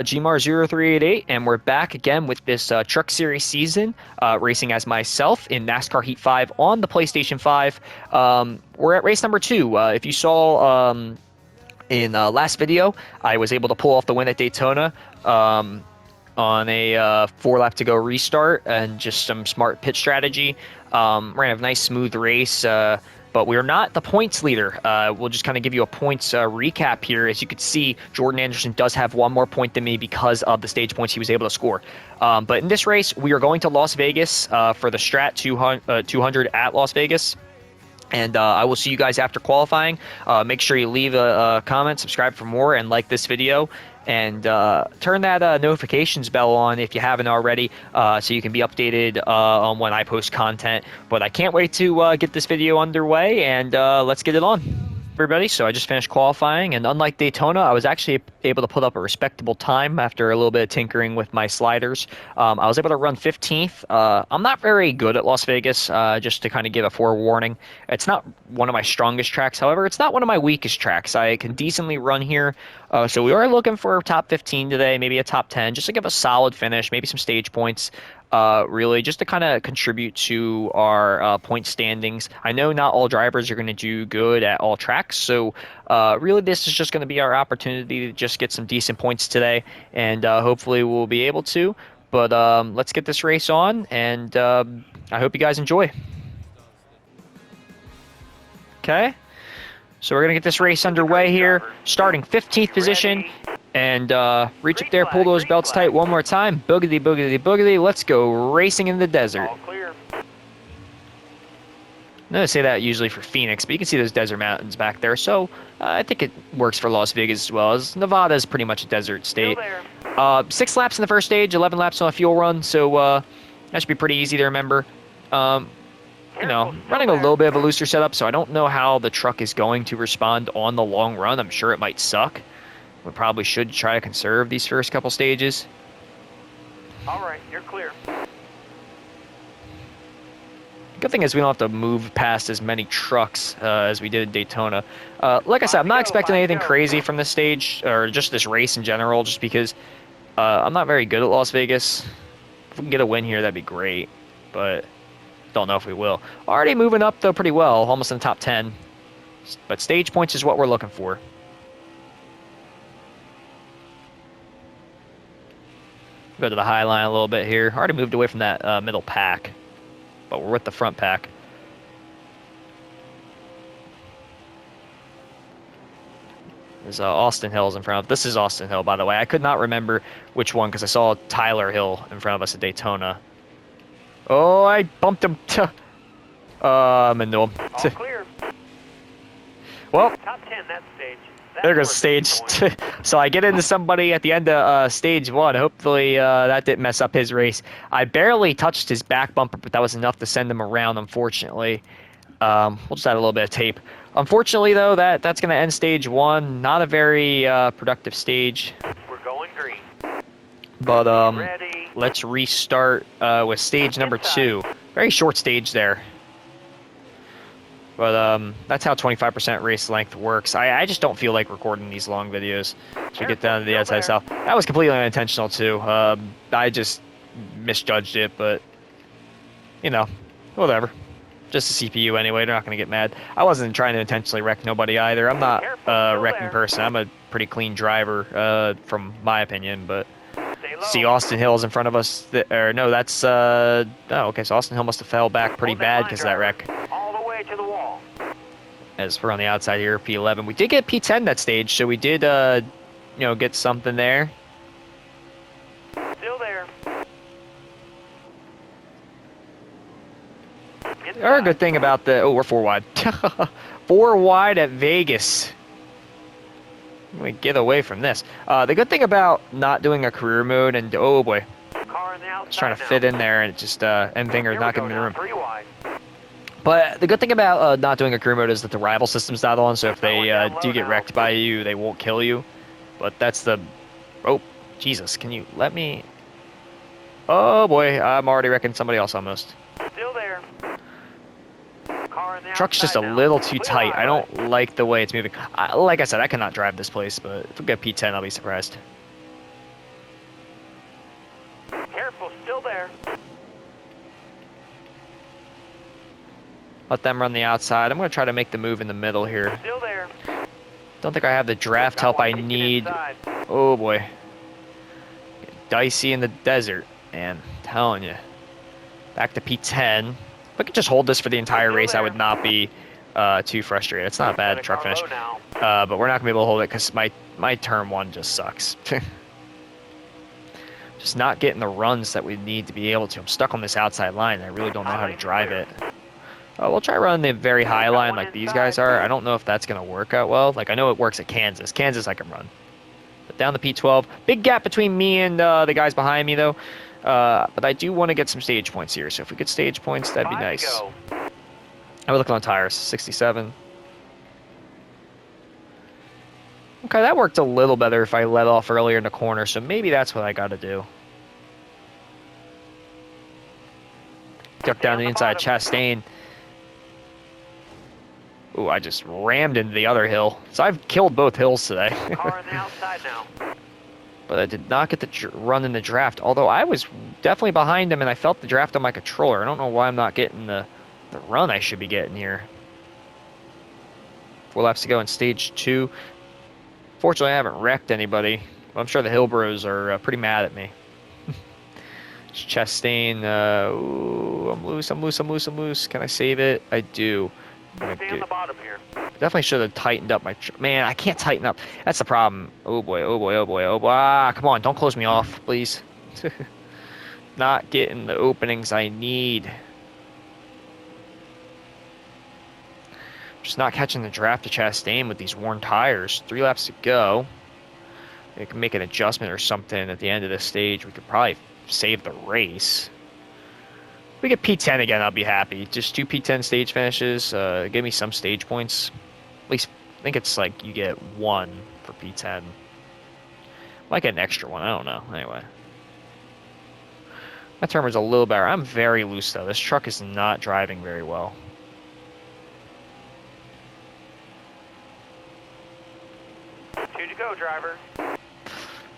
Gmar0388, and we're back again with this Truck Series season, racing as myself in NASCAR Heat 5 on the PlayStation 5. We're at race number 2. If you saw in last video, I was able to pull off the win at Daytona on a 4 lap to go restart and just some smart pit strategy. Ran a nice smooth race. But we're not the points leader. We'll just kind of give you a points recap here. As you can see, Jordan Anderson does have one more point than me because of the stage points he was able to score. But in this race, we are going to Las Vegas for the Strat 200 at Las Vegas. And I will see you guys after qualifying. Make sure you leave a comment, subscribe for more, and like this video. And turn that notifications bell on if you haven't already, so you can be updated on when I post content. But I can't wait to get this video underway, and let's get it on. Everybody, so I just finished qualifying, and unlike Daytona, I was actually able to put up a respectable time after a little bit of tinkering with my sliders. I was able to run 15th. I'm not very good at Las Vegas, just to kind of give a forewarning. It's not one of my strongest tracks, however, it's not one of my weakest tracks. I can decently run here, so we are looking for a top 15 today, maybe a top 10, just to give a solid finish, maybe some stage points. Really just to kind of contribute to our point standings. I know not all drivers are going to do good at all tracks, so really this is just going to be our opportunity to just get some decent points today, and hopefully we'll be able to. But let's get this race on, and I hope you guys enjoy. Okay, so we're going to get this race underway here, starting 15th position. And reach up there, pull those belts tight one more time. Boogity, boogity, boogity. Let's go racing in the desert. All clear. I'm going to say that usually for Phoenix, but you can see those desert mountains back there. So I think it works for Las Vegas as well, as Nevada is pretty much a desert state. 6 laps in the first stage, 11 laps on a fuel run, so that should be pretty easy to remember. You know, running a little bit of a looser setup, so I don't know how the truck is going to respond on the long run. I'm sure it might suck. We probably should try to conserve these first couple stages. All right, you're clear. Good thing is we don't have to move past as many trucks as we did in Daytona. Like I said, I'm not expecting anything crazy from this stage, or just this race in general, just because I'm not very good at Las Vegas. If we can get a win here, that'd be great, but don't know if we will. Already moving up, though, pretty well, almost in the top 10. But stage points is what we're looking for. Go to the high line a little bit here. Already moved away from that middle pack, but we're with the front pack. There's Austin Hill's in front of. This is Austin Hill, by the way. I could not remember which one because I saw Tyler Hill in front of us at Daytona. Oh, I bumped him. I'm into him. All clear. Well, Top 10 that stage. there goes stage 2. So I get into somebody at the end of stage 1. Hopefully that didn't mess up his race. I barely touched his back bumper, but that was enough to send him around, unfortunately. We'll just add a little bit of tape. Unfortunately, though, that's going to end stage 1. Not a very productive stage. We're going green. But Ready. let's restart with stage number 2. Very short stage there. But that's how 25% race length works. I just don't feel like recording these long videos to get down to the outside south. That was completely unintentional, too. I just misjudged it, but, you know, whatever. Just a CPU anyway. They're not going to get mad. I wasn't trying to intentionally wreck nobody either. I'm not a wrecking person. I'm a pretty clean driver, from my opinion, but... See Austin Hill's in front of us. Or no, that's oh, okay. So Austin Hill must have fell back pretty bad because of that wreck. All the way to the wall. As we're on the outside here, P11. We did get P10 that stage, so we did, you know, get something there. Still there. Or a good thing about the we're 4 wide. 4 wide at Vegas. We get away from this. The good thing about not doing a career mode, and oh boy, Car in the outside it's trying to now. fit in there, and it just end finger's not giving me room. 3 wide. But the good thing about not doing a career mode is that the rival system's not on, so if they do get wrecked by you, they won't kill you. But that's the... Oh, Jesus, can you let me... Oh boy, I'm already wrecking somebody else almost. Still there. Car in the Truck's just a outside now. little too Clear tight. I highway. don't like the way it's moving. Like I said, I cannot drive this place, but if we get P10, I'll be surprised. Careful, still there. Let them run the outside. I'm going to try to make the move in the middle here. Still there. Don't think I have the draft Got help one I peeking need. inside. Oh boy. Dicey in the desert, man. I'm telling you. Back to P10. If I could just hold this for the entire Still race, I there. would not be too frustrated. It's not a Got bad a truck car finish. low now. But we're not going to be able to hold it because my turn one just sucks. Just not getting the runs that we need to be able to. I'm stuck on this outside line. I really don't know how to drive it. We'll try running the very high Got line one like these inside. guys are. I don't know if that's going to work out well. Like, I know it works at Kansas. Kansas I can run. But down the P12. Big gap between me and the guys behind me, though. But I do want to get some stage points here. So if we get stage points, that'd be 5 to nice. go. I would look on tires. 67. Okay, that worked a little better if I let off earlier in the corner. So maybe that's what I got to do. Duck down on the the inside. bottom. Chastain. Ooh, I just rammed into the other hill. So I've killed both hills today. Car on the outside now. But I did not get the run in the draft. Although I was definitely behind him and I felt the draft on my controller. I don't know why I'm not getting the run I should be getting here. 4 laps to go in stage 2. Fortunately, I haven't wrecked anybody. I'm sure the Hillbros are pretty mad at me. Chastain, ooh, I'm loose. Can I save it? I do. Stay on the bottom here. Definitely should have tightened up my... Man, I can't tighten up. That's the problem. Oh boy. Ah, come on, don't close me off, please. Not getting the openings I need. Just not catching the draft to Chastain with these worn tires. 3 laps to go. We can make an adjustment or something at the end of this stage. We could probably save the race. If we get P10 again, I'll be happy. Just 2 P10 stage finishes. Give me some stage points. At least, I think it's like you get 1 for P10. Might get an extra one. I don't know. Anyway. My turn was a little better. I'm very loose, though. This truck is not driving very well. Two to go, driver.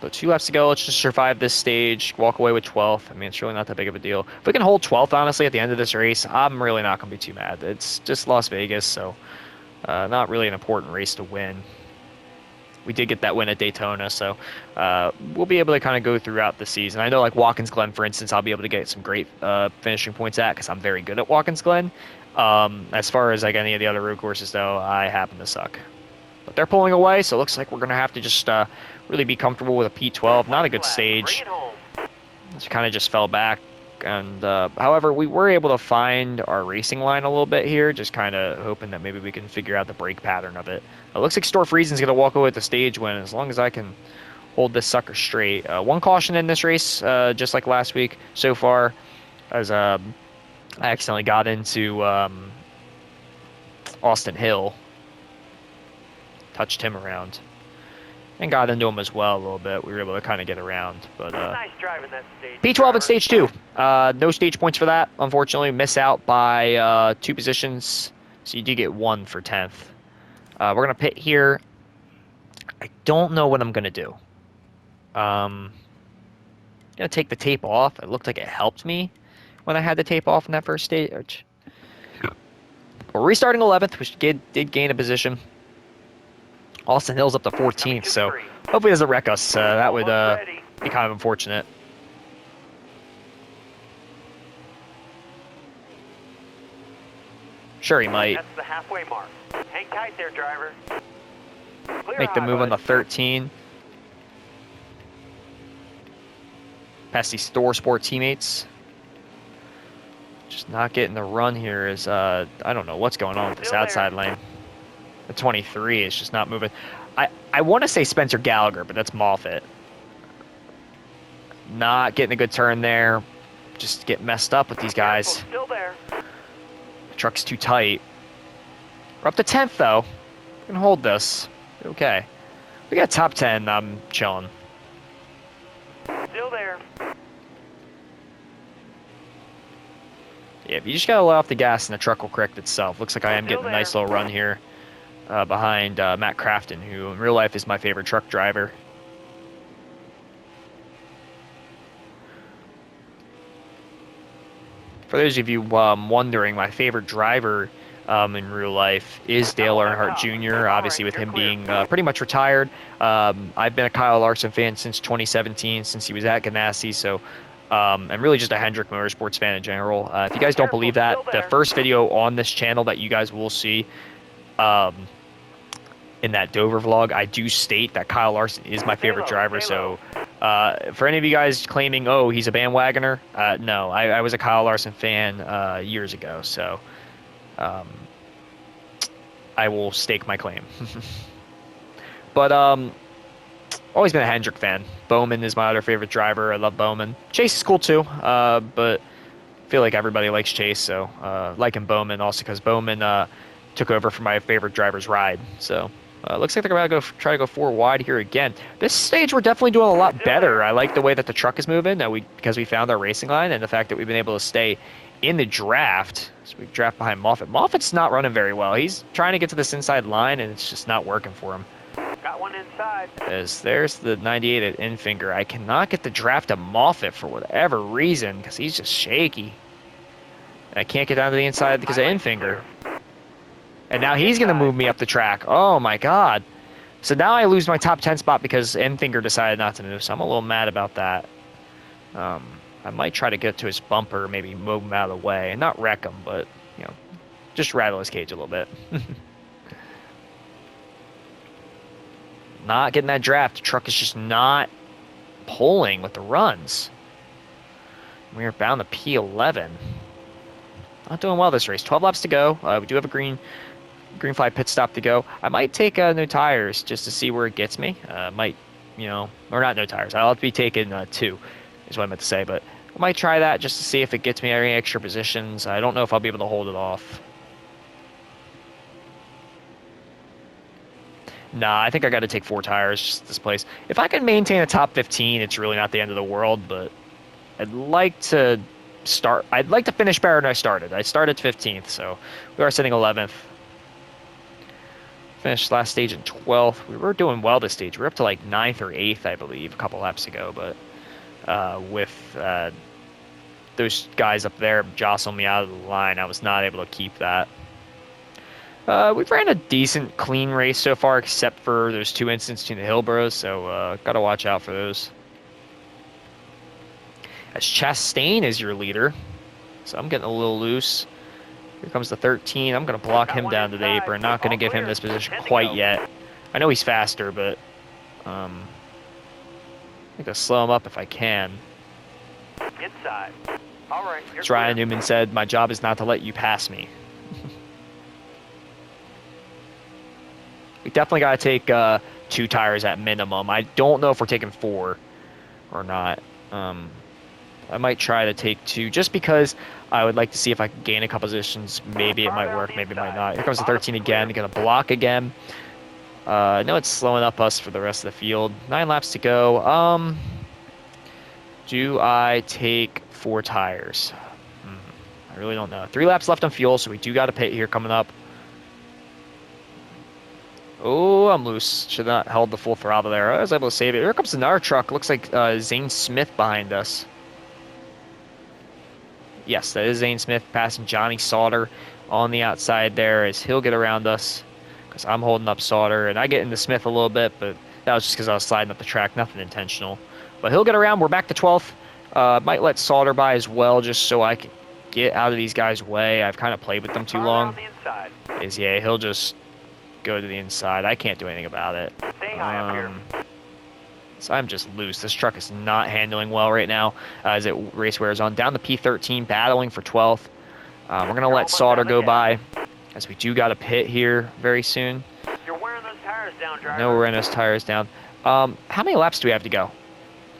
So 2 laps to go. Let's just survive this stage. Walk away with 12th. I mean, it's really not that big of a deal. If we can hold 12th, honestly, at the end of this race, I'm really not going to be too mad. It's just Las Vegas, so not really an important race to win. We did get that win at Daytona, so we'll be able to kind of go throughout the season. I know, like, Watkins Glen, for instance, I'll be able to get some great finishing points at because I'm very good at Watkins Glen. As far as, like, any of the other road courses, though, I happen to suck. But they're pulling away, so it looks like we're going to have to just really be comfortable with a P12. Not a good stage. Bring it home. It kind of just fell back. And however, we were able to find our racing line a little bit here, just kind of hoping that maybe we can figure out the brake pattern of it. It looks like Storf Reason's going to walk away with the stage win as long as I can hold this sucker straight. 1 caution in this race, just like last week so far, as I accidentally got into Austin Hill. Touched him around. And got into him as well a little bit. We were able to kind of get around. But Nice driving that stage. P12 at stage 2. No stage points for that, unfortunately. Miss out by 2 positions. So you do get 1 for 10th. We're going to pit here. I don't know what I'm going to do. I'm going to take the tape off. It looked like it helped me when I had the tape off in that first stage. We're restarting 11th, which did gain a position. Austin Hill's up to 14th, so hopefully it doesn't wreck us. That would be kind of unfortunate. Sure, he might. That's the halfway mark. Hang tight there, driver. Clear Make the high, move on bud. the 13. Past these Thor Sport teammates. Just not getting the run here is, I don't know what's going on with this Still there. outside lane. The 23 is just not moving. I want to say Spencer Gallagher, but that's Moffett. Not getting a good turn there. Just get messed up with these guys. Careful, still there. The truck's too tight. We're up to 10th, though. We can hold this. Okay. We got top 10. I'm chilling. Still there. Yeah, if you just gotta let off the gas and the truck will correct itself. Looks like I am Still getting a nice little run here behind Matt Crafton, who in real life is my favorite truck driver. For those of you wondering, my favorite driver in real life is Dale Earnhardt Jr., obviously with him being pretty much retired. I've been a Kyle Larson fan since 2017, since he was at Ganassi, so I'm really just a Hendrick Motorsports fan in general. If you guys don't believe that, the first video on this channel that you guys will see um, in that Dover vlog, I do state that Kyle Larson is my favorite driver. So for any of you guys claiming, oh, he's a bandwagoner, no, I was a Kyle Larson fan years ago. So I will stake my claim. But always been a Hendrick fan. Bowman is my other favorite driver. I love Bowman. Chase is cool too, but I feel like everybody likes Chase. So liking Bowman also because Bowman took over for my favorite driver's ride. So looks like they're going to go try to go 4 wide here again. This stage we're definitely doing a lot better. I like the way that the truck is moving because we found our racing line and the fact that we've been able to stay in the draft. So we draft behind Moffitt. Moffitt's not running very well. He's trying to get to this inside line and it's just not working for him. Got one inside. There's the 98 at Infinger. I cannot get the draft to Moffitt for whatever reason because he's just shaky. And I can't get down to the inside because of Infinger. And now he's going to move me up the track. Oh, my God. So now I lose my top 10 spot because Enfinger decided not to move. So I'm a little mad about that. I might try to get to his bumper, maybe move him out of the way. And not wreck him, but, you know, just rattle his cage a little bit. Not getting that draft. The truck is just not pulling with the runs. We're bound to P11. Not doing well this race. 12 laps to go. We do have a green flag pit stop to go. I might take no tires just to see where it gets me. Might, you know, or not no tires. I'll have to be taking 2 is what I meant to say. But I might try that just to see if it gets me any extra positions. I don't know if I'll be able to hold it off. Nah, I think I got to take 4 tires just this place. If I can maintain a top 15, it's really not the end of the world, but I'd like to finish better than I started. I started 15th, so we are sitting 11th. Finished last stage in 12th. We were doing well this stage. We were up to like 9th or 8th, I believe, a couple laps ago, but with those guys up there jostling me out of the line, I was not able to keep that. We've ran a decent, clean race so far, except for those 2 incidents between the Hillboroughs, so got to watch out for those. As Chastain is your leader, so I'm getting a little loose. Here comes the 13. I'm going to block him down to the apron. Not going to give him this position quite yet. I know he's faster, but I think I'll slow him up if I can. Inside. All right. As Ryan Newman said, my job is not to let you pass me. We definitely got to take 2 tires at minimum. I don't know if we're taking 4 or not. I might try to take 2 just because I would like to see if I can gain a couple positions. Maybe it might work, maybe it might not. Here comes the 13 again. Going to block again. I know it's slowing up us for the rest of the field. 9 laps to go. Do I take 4 tires? I really don't know. 3 laps left on fuel, so we do got a pit here coming up. Oh, I'm loose. Should not have held the full throttle there. I was able to save it. Here comes another truck. Looks like Zane Smith behind us. Yes, that is Zane Smith passing Johnny Sauter on the outside there as he'll get around us because I'm holding up Sauter. And I get into Smith a little bit, but that was just because I was sliding up the track. Nothing intentional. But he'll get around. We're back to 12th. Might let Sauter by as well just so I can get out of these guys' way. I've kind of played with them too long. Yeah, he'll just go to the inside. I can't do anything about it. So I'm just loose. This truck is not handling well right now as it race wears on. Down to P13, battling for 12th. We're going to let Sauter go by as we do got a pit here very soon. You're wearing those tires down, driver. No, we're wearing those tires down. How many laps do we have to go?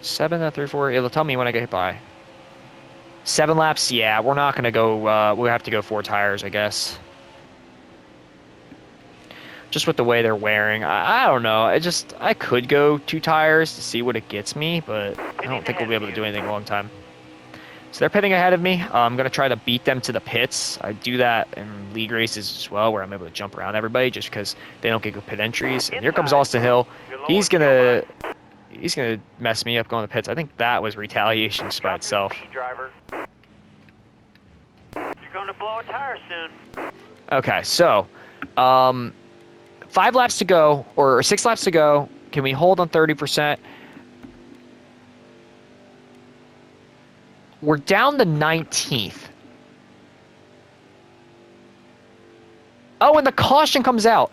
7, 3, 4. It'll tell me when I get hit by. 7 laps? Yeah, we're not going to go. We'll have to go 4 tires, I guess. Just with the way they're wearing, I don't know. I could go 2 tires to see what it gets me, but I don't think we'll be able to do anything a long time. So they're pitting ahead of me. I'm going to try to beat them to the pits. I do that in league races as well, where I'm able to jump around everybody just because they don't get good pit entries. And here comes Austin Hill. He's gonna mess me up going to the pits. I think that was retaliation just by itself. blow a tire soon. Okay, so 5 laps to go, or 6 laps to go. Can we hold on 30%? We're down to 19th. Oh, and the caution comes out.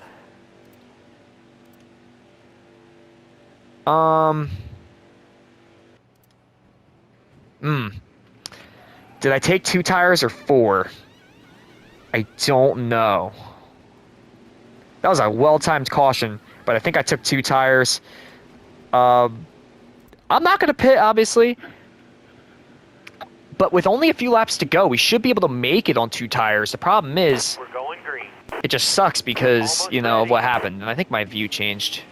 Did I take 2 tires or 4? I don't know. That was a well-timed caution, but I think I took 2 tires. I'm not going to pit, obviously. But with only a few laps to go, we should be able to make it on 2 tires. The problem is, We're going green. it just sucks because, Almost you know, of ready. what happened. And I think my view changed.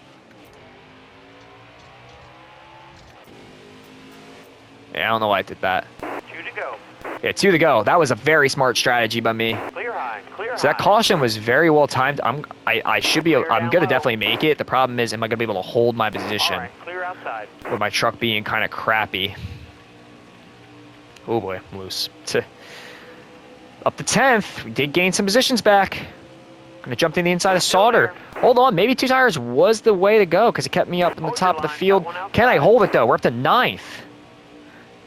Yeah, I don't know why I did that. 2 to go. Yeah, 2 to go. That was a very smart strategy by me. Clear high. Clear high. So that caution was very well timed. I should be. I'm down gonna low. definitely make it. The problem is, am I gonna be able to hold my All position right, clear outside. with my truck being kind of crappy? Oh boy, I'm loose. Up to 10th. We did gain some positions back. Gonna jump to the inside of Sauter. Hold on, maybe 2 tires was the way to go because it kept me up in the Hold top your of the line, field. got one outside. Can I hold it though? We're up to 9th.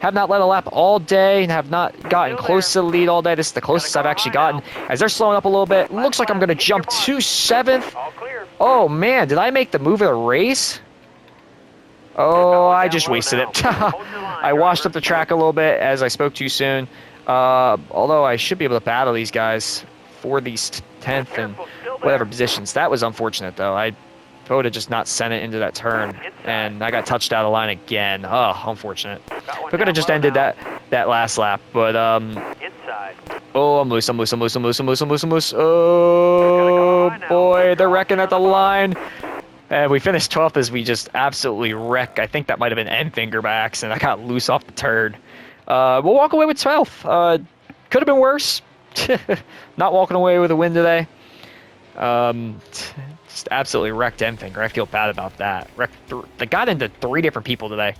Have not led a lap all day and have not gotten Still close to there. the lead all day. This is the closest Gotta I've go actually high gotten. now. As they're slowing up a little bit, looks like I'm going to Hit your jump mark. to 7th. All clear. Oh man, did I make the move of the race? Oh, I just wasted it. I washed up the track a little bit as I spoke too soon. Although I should be able to battle these guys for these 10th and Careful, still there. whatever positions. That was unfortunate though. I would have just not sent it into that turn, and I got touched out of line again. Oh, unfortunate. Got one We could down have just low ended now. that last lap, but Inside. oh, I'm loose. Gotta go high Oh now. boy, they're Drop wrecking down at the the bottom. line. And we finished 12th as we just absolutely wreck. I think that might have been end finger by accident. I got loose off the turn. We'll walk away with 12th. Could have been worse. Not walking away with a win today. Just absolutely wrecked end finger. I feel bad about that. I got into 3 different people today.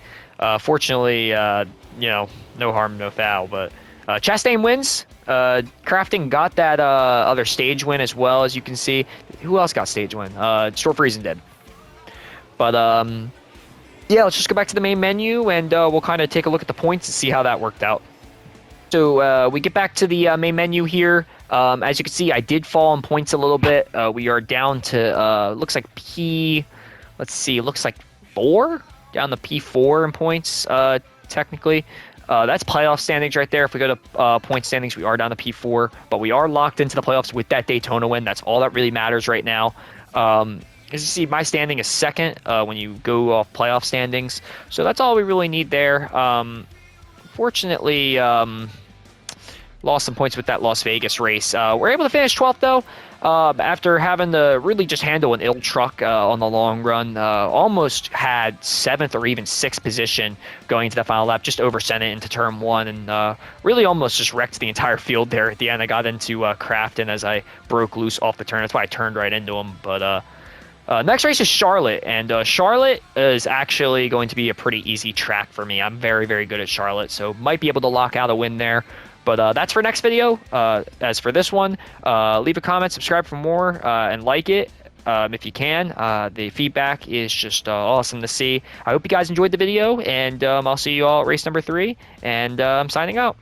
Fortunately, you know, no harm, no foul. But Chastain wins. Crafting got that other stage win as well, as you can see. Who else got stage win? Short Friesen did. But yeah, let's just go back to the main menu and we'll kind of take a look at the points and see how that worked out. So we get back to the main menu here. As you can see, I did fall in points a little bit. We are down to looks like looks like 4, down to P4 in points technically. That's playoff standings right there. If we go to point standings, we are down to P4, but we are locked into the playoffs with that Daytona win. That's all that really matters right now. As you see, my standing is 2nd when you go off playoff standings. So that's all we really need there. Fortunately, lost some points with that Las Vegas race. We're able to finish 12th, though, after having to really just handle an ill truck on the long run. Almost had 7th or even 6th position going into the final lap, just oversent it into turn 1, and really almost just wrecked the entire field there at the end. I got into Crafton as I broke loose off the turn. That's why I turned right into him, but next race is Charlotte, and Charlotte is actually going to be a pretty easy track for me. I'm very, very good at Charlotte, so might be able to lock out a win there. But that's for next video. As for this one, leave a comment, subscribe for more, and like it if you can. The feedback is just awesome to see. I hope you guys enjoyed the video, and I'll see you all at race number 3, and I'm signing out.